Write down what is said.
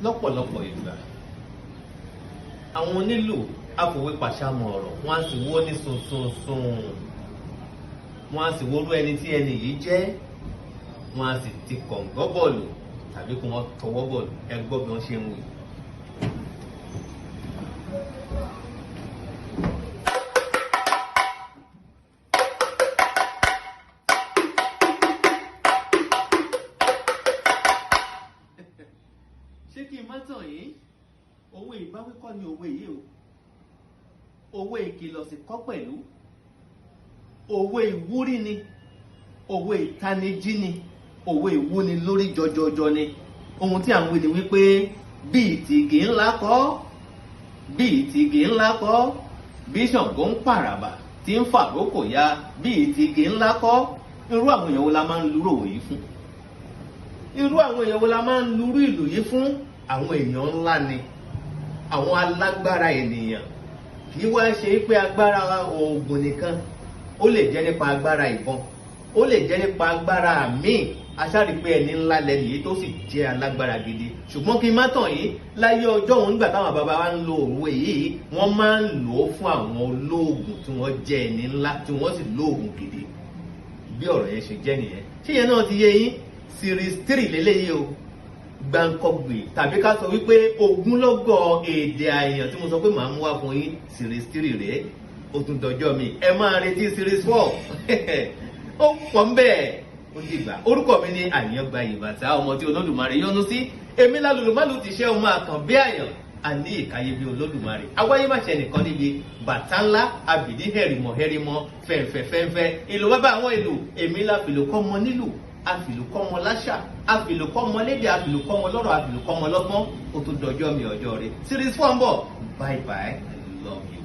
lọ́pọ̀lọpọ̀ ìgbà àwọn onílù afòwépàṣámọ̀ ọ̀rọ̀ wọ́n á sì wó ní sunsunsun, wọ́n á sì wórú ẹni tí ẹni yìí jẹ́, wọ́n á sì ti kọ̀ǹgọ́ bọ̀ọ̀lù tàbí kí wọ́n tọwọ́ bọ̀ọ̀lù. Ẹ gbọ́ bí wọ́n ṣe ń wí. Ṣé kí n má tàn yín? Òwe ìbáwí kọ́ ni òwe yìí o. Òwe ìkìlọ̀ sì kọ́ pẹ̀lú. Òwe ìwúrí ni. Òwe ìtanijí ni. Òwe ìwúni lórí jọjọjọ ni. Ohun tí à ń wí ni wípé bí ìtìgì ńlá kọ́, bí ìtìgì ńlá kọ́, bí Ṣàngó ń pàràbà tí ń fàrókò ya, bí ìtìgì ńlá kọ́. Irú àwọn èèyàn wo la máa ń lúrò yìí fún? Irú àwọn èèyàn wo la máa ń lúrú ìlú yìí fún? Àwọn èèyàn ńlá ni, àwọn alágbára ènìyàn. Kì í wá ṣe pé agbára oògùn nìkan, ó lè jẹ́ nípa agbára ìbọn, ó lè jẹ́ nípa agbára míì. Aṣáàrí pé ẹni ńlá lẹ́nu yìí tó sì jẹ́ alágbára gidi. Ṣùgbọ́n kí n má tàn yín, láyé ọjọ́ òun nígbà táwọn bàbá wa ń lo òwe yìí, wọ́n máa ń lò ó fún àwọn olóògùn tí wọ́n jẹ́ ẹni ńlá tí wọ́n sì lóògùn gidi. Bí ọ̀rọ̀ yẹn ṣe jẹ́ nìyẹn. Ṣé yẹn náà ti yé yín? Series 3 lélẹ́yìí o. Gbàǹkọ̀gbì tàbí ká sọ wípé ogúnlọ́gọ̀ èdè àyàn tí mo sọ pé màá mú wá fún yín. Series 3 rèé. Ó tún dọjọ́ mi. Ẹ máa retí Series 4. Ó pọ̀ ń bẹ́ẹ̀. Ó dìgbà. Orúkọ mi ni Àyàn gba ìbàtà, ọmọ tí Olódùmarè yọ́nú sí. Èmi lálùlùmálù ti ṣẹ́ ọmọ àkàn bí àyàn. A ní ìkáyé bí Olódùmarè. Awáyé má ṣe nìkan níbi bàtà ńlá, àbìdí hẹ̀rìmọ̀ hẹ̀rìmọ̀, fẹ̀ǹfẹ̀. Ìlú bàbá àwọn ìlú. Èmi láfìlò kọ́ mọ nílùú. Àfìlù kọ́ mọ láṣà, àfìlù kọ́ mọ lédè, àfìlù kọ́ mọ lọ́rọ̀, àfìlù kọ́ mọ lọ́gbọ́n. Ó tún dọjọ́ mi ọjọ́ rẹ̀. Series 4 ń bọ̀. Bye bye, I love you.